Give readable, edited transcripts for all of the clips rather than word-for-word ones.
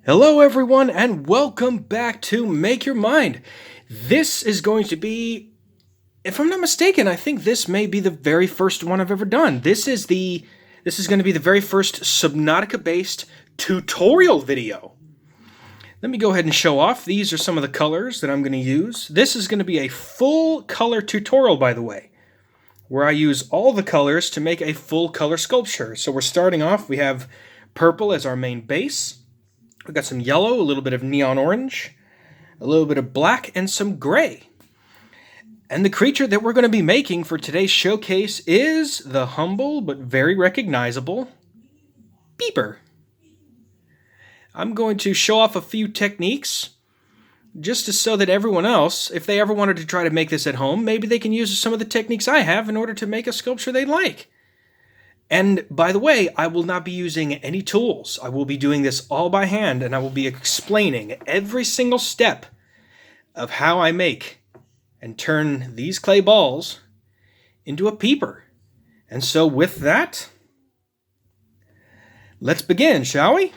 Hello everyone and welcome back to Make Your Mind. This is going to be, if I'm not mistaken, I think this may be the very first one I've ever done. This is going to be the very first Subnautica based tutorial video. Let me go ahead and show off. These are some of the colors that I'm going to use. This is going to be a full color tutorial, by the way, where I use all the colors to make a full color sculpture. So we're starting off, we have purple as our main base. We've got some yellow, a little bit of neon orange, a little bit of black, and some gray. And the creature that we're going to be making for today's showcase is the humble but very recognizable Peeper. I'm going to show off a few techniques just so that everyone else, if they ever wanted to try to make this at home, maybe they can use some of the techniques I have in order to make a sculpture they like. And by the way, I will not be using any tools. I will be doing this all by hand, and I will be explaining every single step of how I make and turn these clay balls into a peeper. And so with that, let's begin, shall we?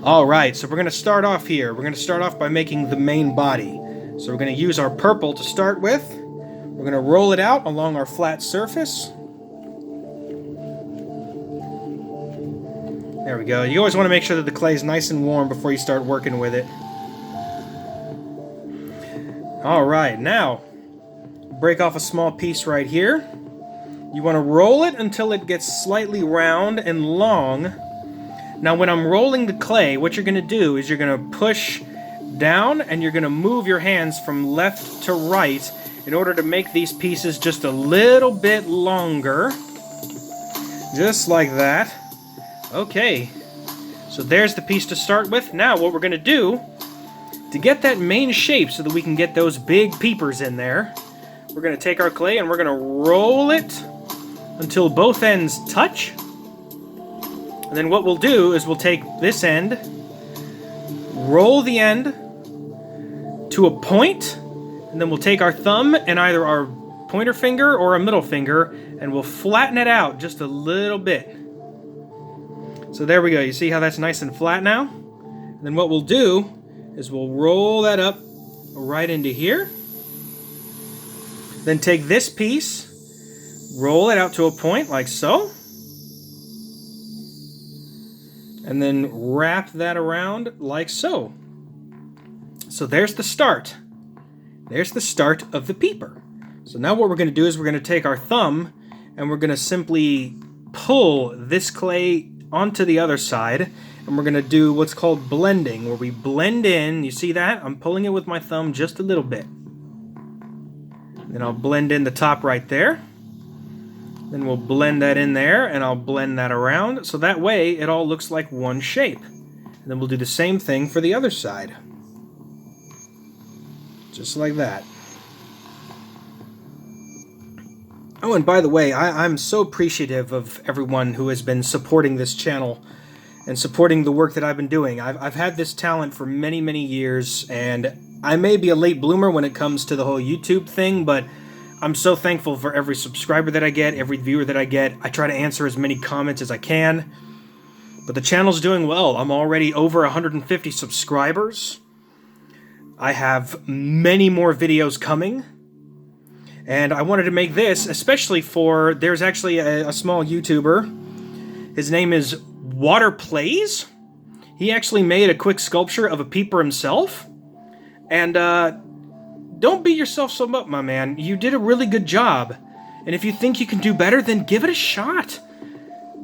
All right, so we're going to start off here. We're going to start off by making the main body. So we're going to use our purple to start with. We're going to roll it out along our flat surface. There we go. You always want to make sure that the clay is nice and warm before you start working with it. Alright, now, break off a small piece right here. You want to roll it until it gets slightly round and long. Now when I'm rolling the clay, what you're going to do is you're going to push down and you're going to move your hands from left to right in order to make these pieces just a little bit longer. Just like that. Okay, so there's the piece to start with. Now what we're going to do, to get that main shape so that we can get those big peepers in there, we're going to take our clay and we're going to roll it until both ends touch. And then what we'll do is we'll take this end, roll the end to a point, and then we'll take our thumb and either our pointer finger or a middle finger, and we'll flatten it out just a little bit. So there we go. You see how that's nice and flat now? And then what we'll do is we'll roll that up right into here. Then take this piece, roll it out to a point like so. And then wrap that around like so. So there's the start. There's the start of the peeper. So now what we're going to do is we're going to take our thumb and we're going to simply pull this clay onto the other side, and we're going to do what's called blending, where we blend in. You see that? I'm pulling it with my thumb just a little bit. Then I'll blend in the top right there. Then we'll blend that in there, and I'll blend that around, so that way it all looks like one shape. And then we'll do the same thing for the other side. Just like that. Oh, and by the way, I'm so appreciative of everyone who has been supporting this channel and supporting the work that I've been doing. I've had this talent for many, many years, and I may be a late bloomer when it comes to the whole YouTube thing, but I'm so thankful for every subscriber that I get, every viewer that I get. I try to answer as many comments as I can, but the channel's doing well. I'm already over 150 subscribers. I have many more videos coming. And I wanted to make this, especially for, there's actually a small YouTuber. His name is Water Plays. He actually made a quick sculpture of a peeper himself. And don't beat yourself so much, my man. You did a really good job. And if you think you can do better, then give it a shot.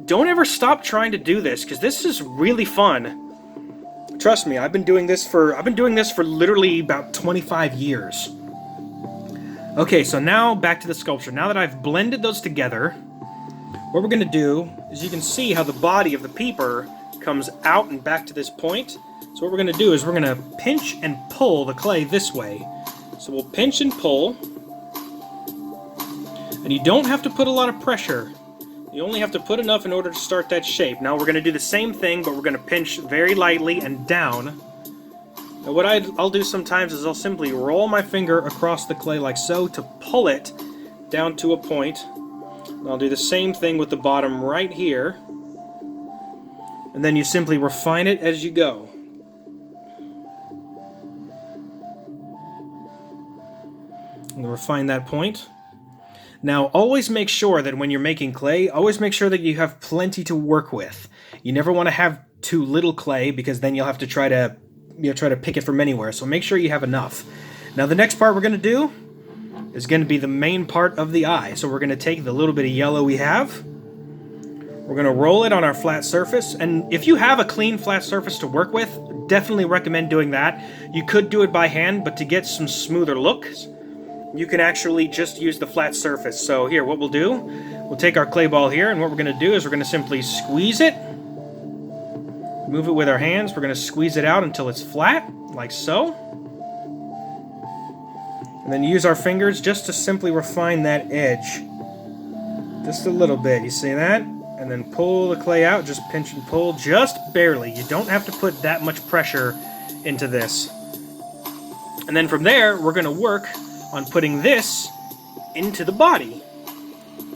Don't ever stop trying to do this, because this is really fun. Trust me, I've been doing this for literally about 25 years. Okay, so now back to the sculpture. Now that I've blended those together, what we're going to do is you can see how the body of the peeper comes out and back to this point. So what we're going to do is we're going to pinch and pull the clay this way. So we'll pinch and pull. And you don't have to put a lot of pressure. You only have to put enough in order to start that shape. Now we're going to do the same thing, but we're going to pinch very lightly and down. Now what I'll do sometimes is I'll simply roll my finger across the clay like so to pull it down to a point. And I'll do the same thing with the bottom right here. And then you simply refine it as you go. And refine that point. Now, always make sure that when you're making clay, always make sure that you have plenty to work with. You never want to have too little clay, because then you'll have to try to pick it from anywhere. So make sure you have enough. Now, the next part we're going to do is going to be the main part of the eye. So we're going to take the little bit of yellow we have. We're going to roll it on our flat surface. And if you have a clean flat surface to work with, definitely recommend doing that. You could do it by hand, but to get some smoother looks, you can actually just use the flat surface. So here, what we'll do, we'll take our clay ball here, and what we're going to do is we're going to simply squeeze it. Move it with our hands. We're going to squeeze it out until it's flat, like so. And then use our fingers just to simply refine that edge. Just a little bit, you see that? And then pull the clay out, just pinch and pull, just barely. You don't have to put that much pressure into this. And then from there, we're going to work on putting this into the body.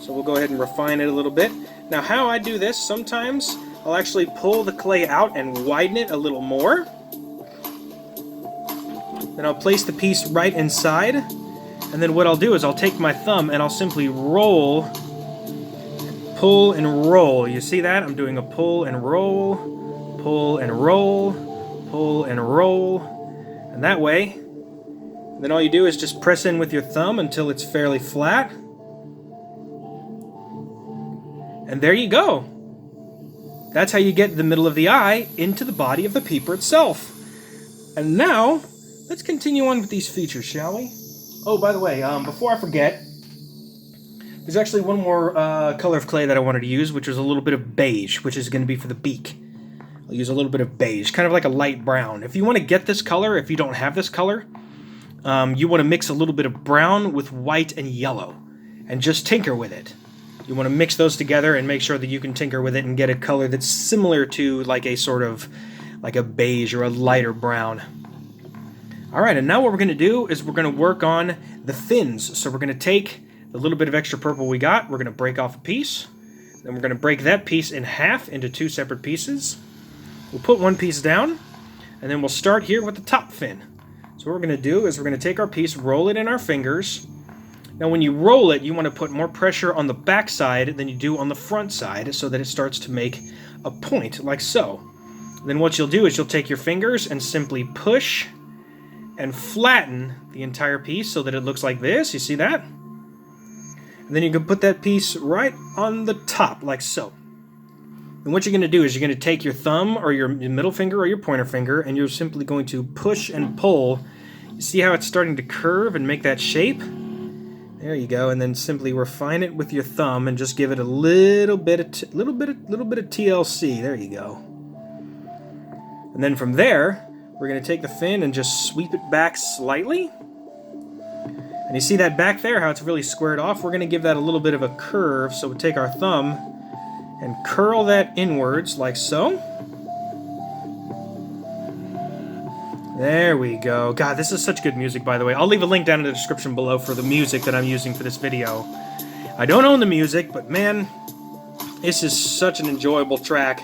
So we'll go ahead and refine it a little bit. Now, how I do this, sometimes I'll actually pull the clay out and widen it a little more. Then I'll place the piece right inside. And then what I'll do is I'll take my thumb and I'll simply roll, pull and roll. You see that? I'm doing a pull and roll, pull and roll, pull and roll. And that way, then all you do is just press in with your thumb until it's fairly flat. And there you go. That's how you get the middle of the eye into the body of the peeper itself. And now, let's continue on with these features, shall we? Oh, by the way, before I forget, there's actually one more color of clay that I wanted to use, which was a little bit of beige, which is going to be for the beak. I'll use a little bit of beige, kind of like a light brown. If you want to get this color, if you don't have this color, you want to mix a little bit of brown with white and yellow, and just tinker with it. You want to mix those together and make sure that you can tinker with it and get a color that's similar to like a sort of like a beige or a lighter brown. Alright, and now what we're going to do is we're going to work on the fins. So we're going to take the little bit of extra purple we got, we're going to break off a piece, then we're going to break that piece in half into two separate pieces. We'll put one piece down, and then we'll start here with the top fin. So what we're going to do is we're going to take our piece, roll it in our fingers. Now when you roll it, you want to put more pressure on the back side than you do on the front side so that it starts to make a point, like so. Then what you'll do is you'll take your fingers and simply push and flatten the entire piece so that it looks like this. You see that? And then you can put that piece right on the top, like so. And what you're going to do is you're going to take your thumb or your middle finger or your pointer finger, and you're simply going to push and pull. You see how it's starting to curve and make that shape? There you go. And then simply refine it with your thumb and just give it a little bit of TLC. There you go. And then from there, we're going to take the fin and just sweep it back slightly. And you see that back there, how it's really squared off? We're going to give that a little bit of a curve. So we'll take our thumb and curl that inwards like so. There we go. God, this is such good music, by the way. I'll leave a link down in the description below for the music that I'm using for this video. I don't own the music, but man, this is such an enjoyable track.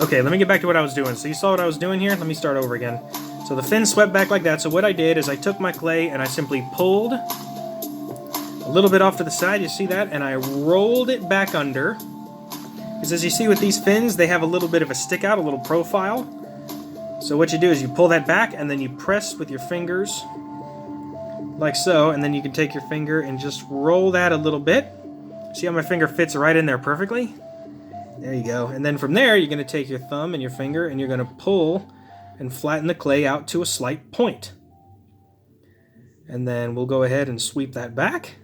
Okay, let me get back to what I was doing. So you saw what I was doing here? Let me start over again. So the fin swept back like that. So what I did is I took my clay and I simply pulled a little bit off to the side. You see that? And I rolled it back under. Because as you see with these fins, they have a little bit of a stick out, a little profile. So what you do is you pull that back and then you press with your fingers like so, and then you can take your finger and just roll that a little bit. See how my finger fits right in there perfectly? There you go. And then from there, you're going to take your thumb and your finger and you're going to pull and flatten the clay out to a slight point. And then we'll go ahead and sweep that back.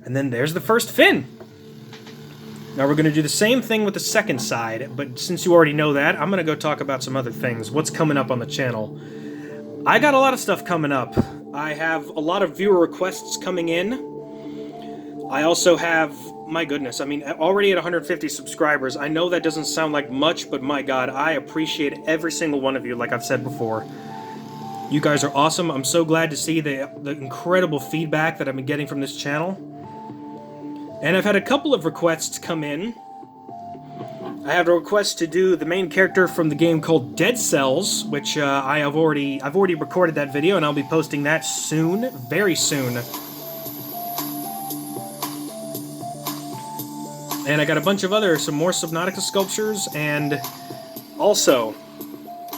And then there's the first fin. Now we're going to do the same thing with the second side, but since you already know that, I'm going to go talk about some other things. What's coming up on the channel? I got a lot of stuff coming up. I have a lot of viewer requests coming in. I also have, my goodness, I mean, already at 150 subscribers. I know that doesn't sound like much, but my God, I appreciate every single one of you, like I've said before. You guys are awesome. I'm so glad to see the incredible feedback that I've been getting from this channel. And I've had a couple of requests come in I had a request to do the main character from the game called Dead Cells, which I've already recorded that video, and I'll be posting that soon, very soon. And I got a bunch of some more Subnautica sculptures, and also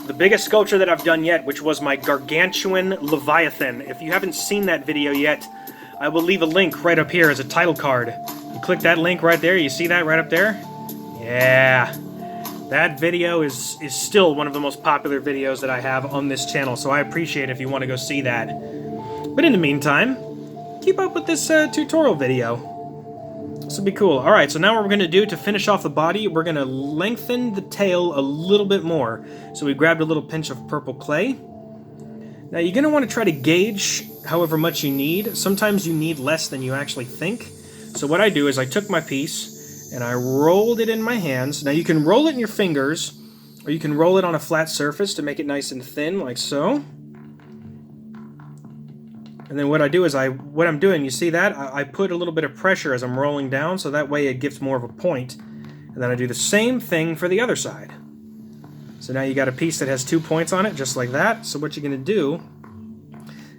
the biggest sculpture that I've done yet, which was my gargantuan Leviathan. If you haven't seen that video yet, I will leave a link right up here as a title card. You click that link right there, you see that right up there? Yeah. That video is still one of the most popular videos that I have on this channel, so I appreciate it if you want to go see that. But in the meantime, keep up with this tutorial video. This will be cool. Alright, so now what we're going to do to finish off the body, we're going to lengthen the tail a little bit more. So we grabbed a little pinch of purple clay. Now you're going to want to try to gauge however much you need. Sometimes you need less than you actually think. So what I do is I took my piece and I rolled it in my hands. Now you can roll it in your fingers, or you can roll it on a flat surface to make it nice and thin, like so. And then what I do is what I'm doing, you see that? I put a little bit of pressure as I'm rolling down, so that way it gives more of a point. And then I do the same thing for the other side. So now you got a piece that has 2 points on it, just like that. So what you're going to do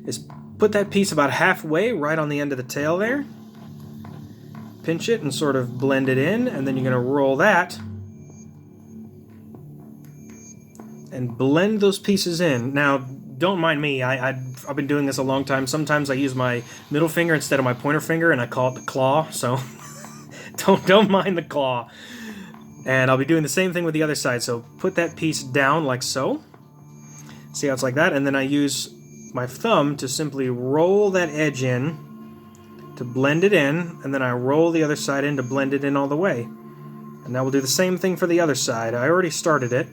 is put that piece about halfway, right on the end of the tail there. Pinch it and sort of blend it in, and then you're going to roll that. And blend those pieces in. Now, don't mind me, I've been doing this a long time. Sometimes I use my middle finger instead of my pointer finger, and I call it the claw, so don't mind the claw. And I'll be doing the same thing with the other side, so put that piece down like so. See how it's like that? And then I use my thumb to simply roll that edge in to blend it in, and then I roll the other side in to blend it in all the way. And now we'll do the same thing for the other side. I already started it.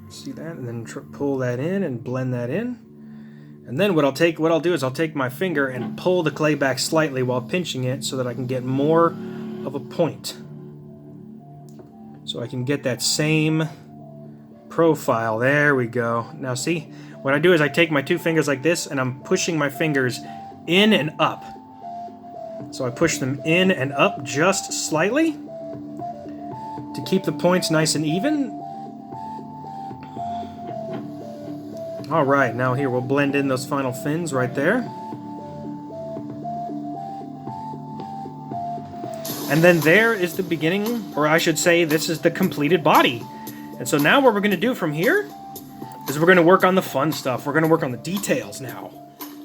See that? And then pull that in and blend that in. And then what I'll do is I'll take my finger and pull the clay back slightly while pinching it so that I can get more of a point. So I can get that same profile. There we go. Now see, what I do is I take my 2 fingers like this and I'm pushing my fingers in and up. So I push them in and up just slightly to keep the points nice and even. Alright, now here we'll blend in those final fins right there. And then there is the beginning, or I should say this is the completed body. And so now what we're going to do from here is we're going to work on the fun stuff. We're going to work on the details now.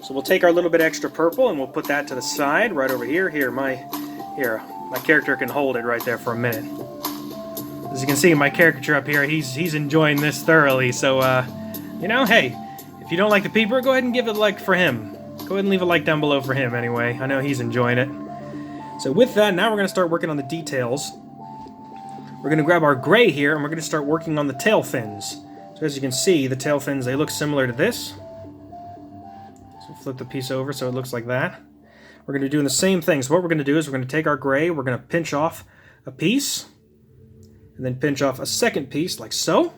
So we'll take our little bit extra purple and we'll put that to the side right over here. Here, my character can hold it right there for a minute. As you can see, my caricature up here, he's enjoying this thoroughly, so you know, hey, if you don't like the Peeper, go ahead and give it a like for him. Go ahead and leave a like down below for him anyway. I know he's enjoying it. So with that, now we're going to start working on the details. We're going to grab our gray here, and we're going to start working on the tail fins. So as you can see, the tail fins, they look similar to this. So flip the piece over so it looks like that. We're going to be doing the same thing. So what we're going to do is we're going to take our gray, we're going to pinch off a piece, and then pinch off a second piece, like so.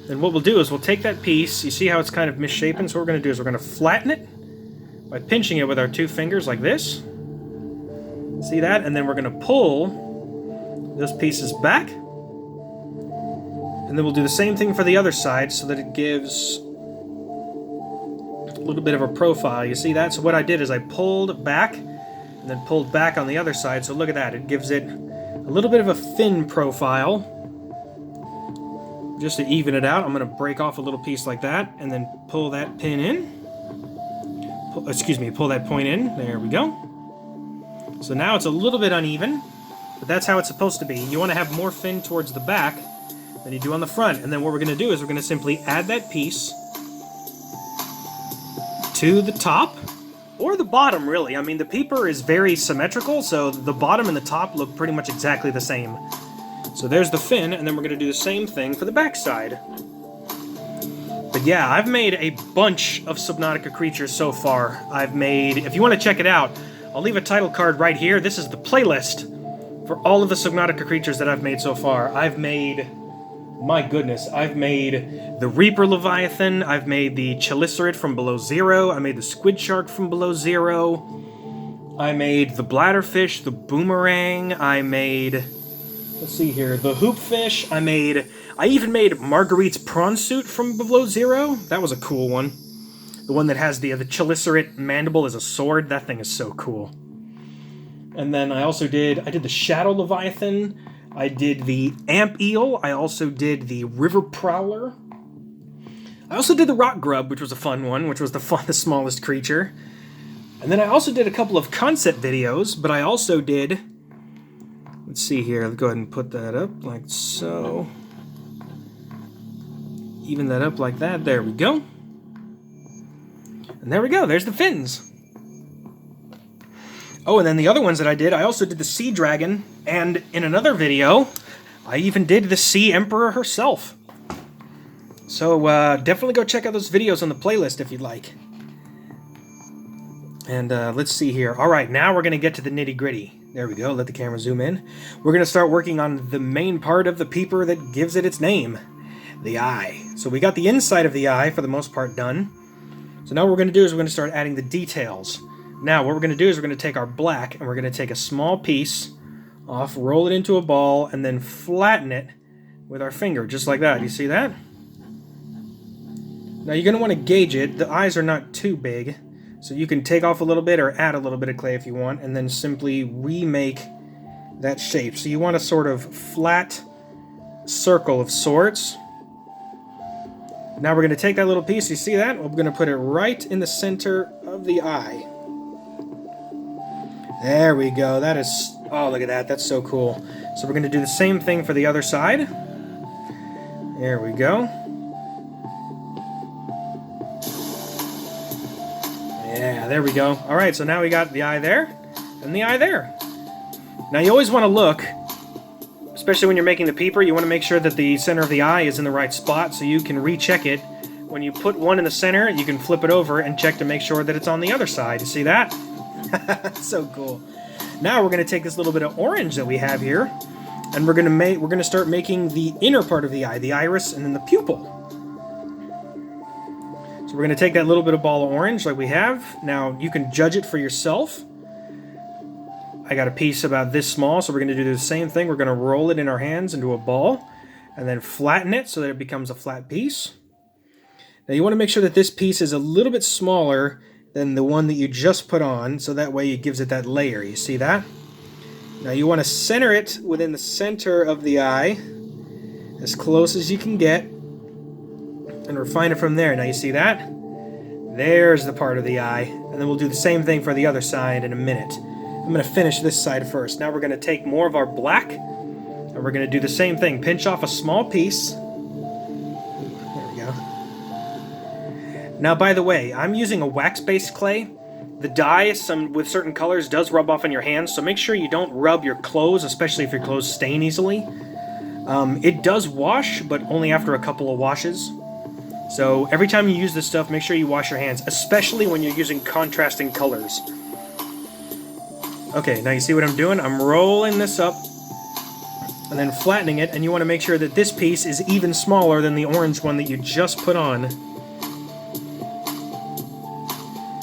Then what we'll do is we'll take that piece, you see how it's kind of misshapen, so what we're going to do is we're going to flatten it by pinching it with our 2 fingers like this. See that? And then we're going to pull those pieces back. And then we'll do the same thing for the other side so that it gives a little bit of a profile. You see that? So what I did is I pulled back and then pulled back on the other side. So look at that. It gives it a little bit of a fin profile. Just to even it out, I'm going to break off a little piece like that and then pull that pin in. Pull that point in. There we go. So now it's a little bit uneven, but that's how it's supposed to be. You want to have more fin towards the back than you do on the front. And then what we're going to do is we're going to simply add that piece to the top, or the bottom, really. I mean, the Peeper is very symmetrical, so the bottom and the top look pretty much exactly the same. So there's the fin, and then we're going to do the same thing for the back side. But yeah, I've made a bunch of Subnautica creatures so far. If you want to check it out, I'll leave a title card right here. This is the playlist for all of the Subnautica creatures that I've made so far. My goodness, I've made the Reaper Leviathan, I've made the Chelicerate from Below Zero, I made the Squid Shark from Below Zero, I made the bladderfish, the boomerang, I made, let's see here, the hoopfish, I even made Marguerite's prawn suit from Below Zero. That was a cool one. The one that has the chelicerate mandible as a sword, that thing is so cool. And then I did the Shadow Leviathan, I did the Amp Eel, I also did the River Prowler. I also did the Rock Grub, which was a fun one, which was the smallest creature. And then I also did a couple of concept videos, but I also did, let's see here, let's go ahead and put that up like so. Even that up like that, there we go. And there we go, there's the fins. Oh, and then the other ones that I also did the Sea Dragon, and in another video, I even did the Sea Emperor herself. So definitely go check out those videos on the playlist if you'd like. And let's see here. All right, now we're going to get to the nitty-gritty. There we go, let the camera zoom in. We're going to start working on the main part of the Peeper that gives it its name, the eye. So we got the inside of the eye, for the most part, done. So now what we're going to do is we're going to start adding the details. Now what we're going to do is we're going to take our black, and we're going to take a small piece off, roll it into a ball, and then flatten it with our finger, just like that. You see that? Now you're going to want to gauge it. The eyes are not too big. So you can take off a little bit or add a little bit of clay if you want, and then simply remake that shape. So you want a sort of flat circle of sorts. Now we're going to take that little piece, you see that? We're going to put it right in the center of the eye. There we go. That is, oh, look at that. That's so cool. So we're going to do the same thing for the other side. There we go. Yeah, there we go. All right, so now we got the eye there and the eye there. Now you always want to look, especially when you're making the Peeper, you want to make sure that the center of the eye is in the right spot so you can recheck it. When you put one in the center, you can flip it over and check to make sure that it's on the other side. You see that? So cool. Now we're going to take this little bit of orange that we have here, and we're going to start making the inner part of the eye, the iris, and then the pupil. We're going to take that little bit of ball of orange like we have. Now, you can judge it for yourself. I got a piece about this small, so we're going to do the same thing. We're going to roll it in our hands into a ball, and then flatten it so that it becomes a flat piece. Now, you want to make sure that this piece is a little bit smaller than the one that you just put on, so that way it gives it that layer. You see that? Now, you want to center it within the center of the eye, as close as you can get, and refine it from there. Now you see that? There's the part of the eye. And then we'll do the same thing for the other side in a minute. I'm going to finish this side first. Now we're going to take more of our black, and we're going to do the same thing. Pinch off a small piece. There we go. Now, by the way, I'm using a wax-based clay. The dye, with certain colors, does rub off on your hands, so make sure you don't rub your clothes, especially if your clothes stain easily. It does wash, but only after a couple of washes. So every time you use this stuff, make sure you wash your hands, especially when you're using contrasting colors. Okay, now you see what I'm doing? I'm rolling this up and then flattening it, and you want to make sure that this piece is even smaller than the orange one that you just put on.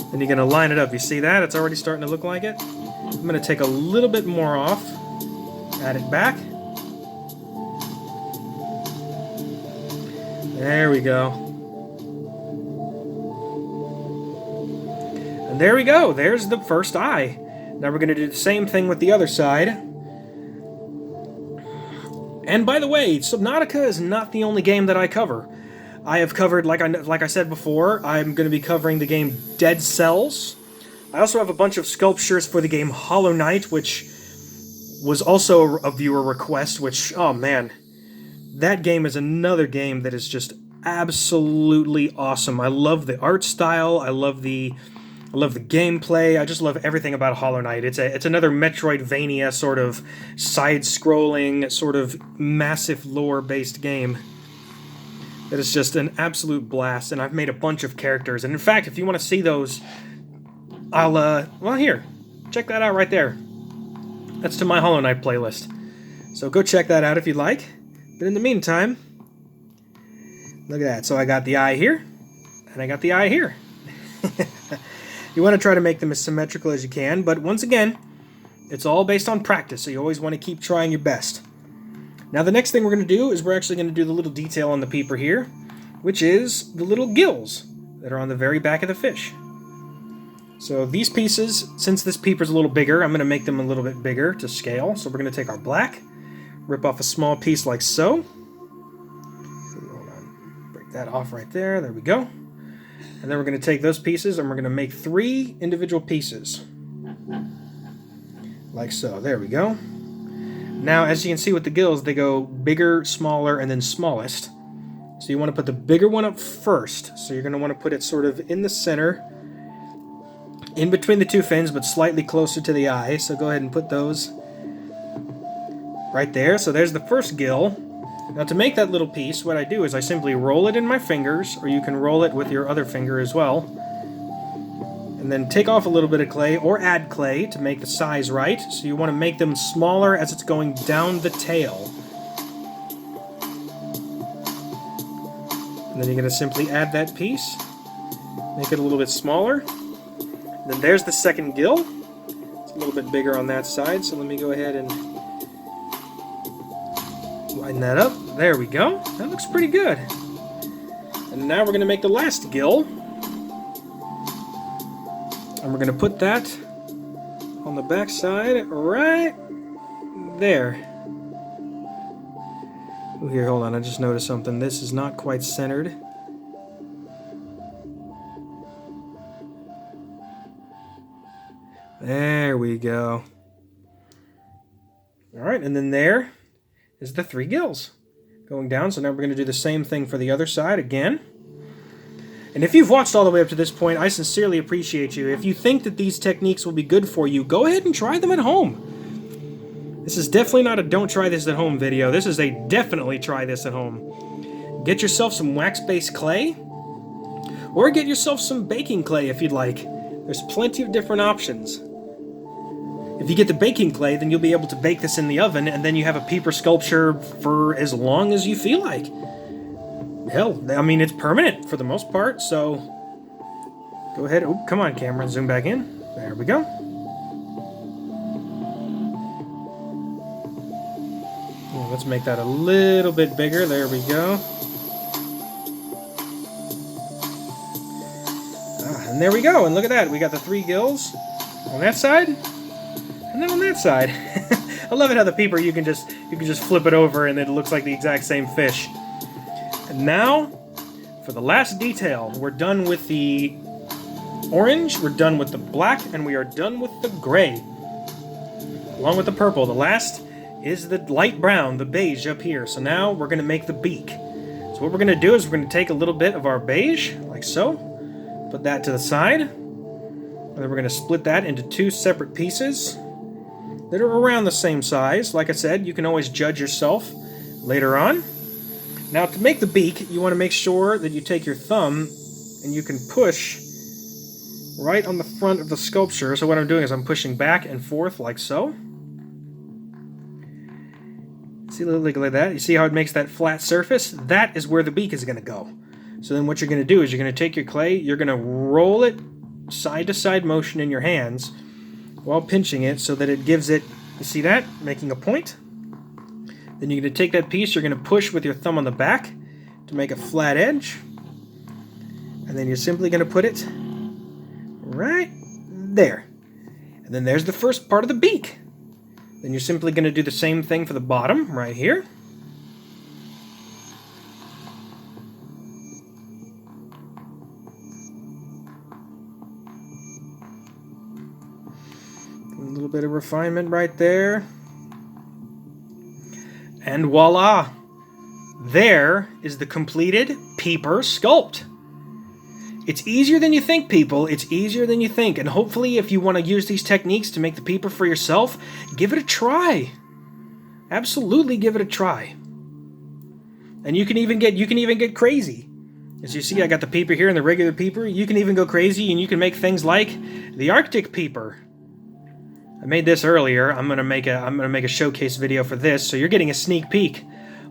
Then you're going to line it up. You see that? It's already starting to look like it. I'm going to take a little bit more off, add it back. There we go. And there we go. There's the first eye. Now we're going to do the same thing with the other side. And by the way, Subnautica is not the only game that I cover. I have covered, like I said before, I'm going to be covering the game Dead Cells. I also have a bunch of sculptures for the game Hollow Knight, which was also a viewer request, which, oh man, that game is another game that is just absolutely awesome. I love the art style, I love the gameplay, I just love everything about Hollow Knight. It's another Metroidvania sort of side-scrolling, sort of massive lore-based game. It is just an absolute blast, and I've made a bunch of characters. And in fact, if you want to see those, well, here, check that out right there. That's to my Hollow Knight playlist. So go check that out if you'd like. But in the meantime, look at that. So I got the eye here, and I got the eye here. You want to try to make them as symmetrical as you can, but once again, it's all based on practice, so you always want to keep trying your best. Now the next thing we're going to do is we're actually going to do the little detail on the peeper here, which is the little gills that are on the very back of the fish. So these pieces, since this peeper's a little bigger, I'm going to make them a little bit bigger to scale. So we're going to take our black, rip off a small piece like so. Hold on, break that off right there. There we go. And then we're going to take those pieces and we're going to make 3 individual pieces. Like so. There we go. Now, as you can see with the gills, they go bigger, smaller, and then smallest. So you want to put the bigger one up first. So you're going to want to put it sort of in the center, in between the 2 fins, but slightly closer to the eye. So go ahead and put those right there. So there's the first gill. Now to make that little piece, what I do is I simply roll it in my fingers, or you can roll it with your other finger as well. And then take off a little bit of clay, or add clay to make the size right. So you want to make them smaller as it's going down the tail. And then you're going to simply add that piece, make it a little bit smaller. And then there's the second gill. It's a little bit bigger on that side, so let me go ahead and line that up. There we go. That looks pretty good. And now we're going to make the last gill. And we're going to put that on the back side right there. Oh, here, hold on. I just noticed something. This is not quite centered. There we go. All right, and then there is the 3 gills going down. So now we're going to do the same thing for the other side again. And if you've watched all the way up to this point, I sincerely appreciate you. If you think that these techniques will be good for you, go ahead and try them at home. This is definitely not a don't try this at home video. This is a definitely try this at home. Get yourself some wax-based clay, or get yourself some baking clay if you'd like. There's plenty of different options. If you get the baking clay, then you'll be able to bake this in the oven, and then you have a peeper sculpture for as long as you feel like. Hell, I mean, it's permanent for the most part, so go ahead. Oh, come on, camera, zoom back in. There we go. Yeah, let's make that a little bit bigger. There we go. And there we go. And look at that. We got the 3 gills on that side, and then on that side. I love it how the peeper you can just flip it over and it looks like the exact same fish. And now, for the last detail, we're done with the orange, we're done with the black, and we are done with the gray. Along with the purple. The last is the light brown, the beige up here. So now we're going to make the beak. So what we're going to do is we're going to take a little bit of our beige, like so. Put that to the side. And then we're going to split that into 2 separate pieces that are around the same size. Like I said, you can always judge yourself later on. Now, to make the beak, you want to make sure that you take your thumb and you can push right on the front of the sculpture. So what I'm doing is I'm pushing back and forth like so. See, like that? You see how it makes that flat surface? That is where the beak is going to go. So then what you're going to do is you're going to take your clay, you're going to roll it side-to-side motion in your hands while pinching it so that it gives it, you see that? Making a point. Then you're going to take that piece, you're going to push with your thumb on the back to make a flat edge. And then you're simply going to put it right there. And then there's the first part of the beak. Then you're simply going to do the same thing for the bottom right here. A little bit of refinement right there. And voila! There is the completed Peeper sculpt. It's easier than you think, people. It's easier than you think. And hopefully, if you want to use these techniques to make the Peeper for yourself, give it a try. Absolutely give it a try. And you can even get crazy. As you see, I got the Peeper here and the regular Peeper. You can even go crazy and you can make things like the Arctic Peeper. I made this earlier. I'm gonna make a showcase video for this, so you're getting a sneak peek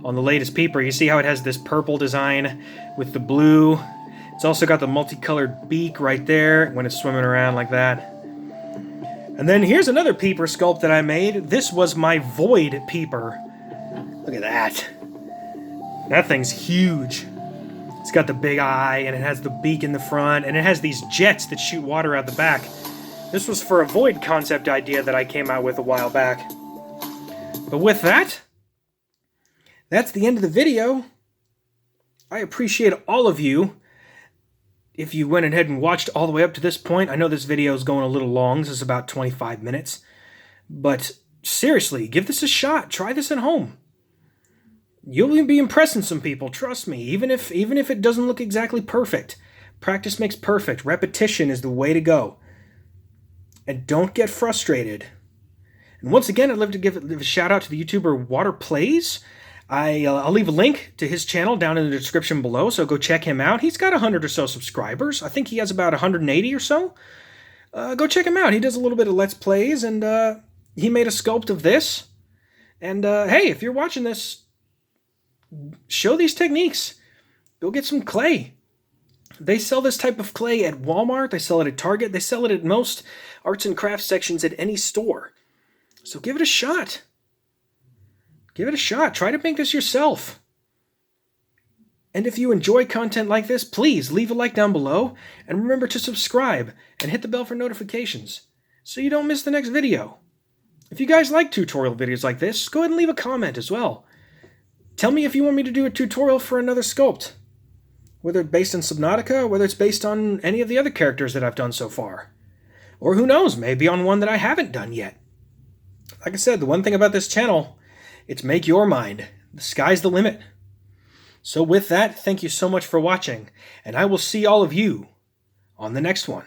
on the latest Peeper. You see how it has this purple design with the blue. It's also got the multicolored beak right there when it's swimming around like that. And then here's another Peeper sculpt that I made. This was my void Peeper. Look at that. That thing's huge. It's got the big eye, and it has the beak in the front, and it has these jets that shoot water out the back. This was for a void concept idea that I came out with a while back. But with that, that's the end of the video. I appreciate all of you. If you went ahead and watched all the way up to this point, I know this video is going a little long. This is about 25 minutes. But seriously, give this a shot. Try this at home. You'll be impressing some people, trust me, even if it doesn't look exactly perfect. Practice makes perfect. Repetition is the way to go. And don't get frustrated. And once again, I'd love to give a shout out to the YouTuber Water Plays. I'll leave a link to his channel down in the description below, so go check him out. He's got 100 or so subscribers. I think he has about 180 or so. Go check him out. He does a little bit of Let's Plays, and he made a sculpt of this. And hey, if you're watching this, show these techniques. Go get some clay. They sell this type of clay at Walmart. They sell it at Target. They sell it at most arts and crafts sections at any store. So give it a shot. Give it a shot. Try to make this yourself. And if you enjoy content like this, please leave a like down below. And remember to subscribe and hit the bell for notifications so you don't miss the next video. If you guys like tutorial videos like this, go ahead and leave a comment as well. Tell me if you want me to do a tutorial for another sculpt. Whether it's based on Subnautica, or whether it's based on any of the other characters that I've done so far. Or who knows, maybe on one that I haven't done yet. Like I said, the one thing about this channel, it's make your mind. The sky's the limit. So with that, thank you so much for watching, and I will see all of you on the next one.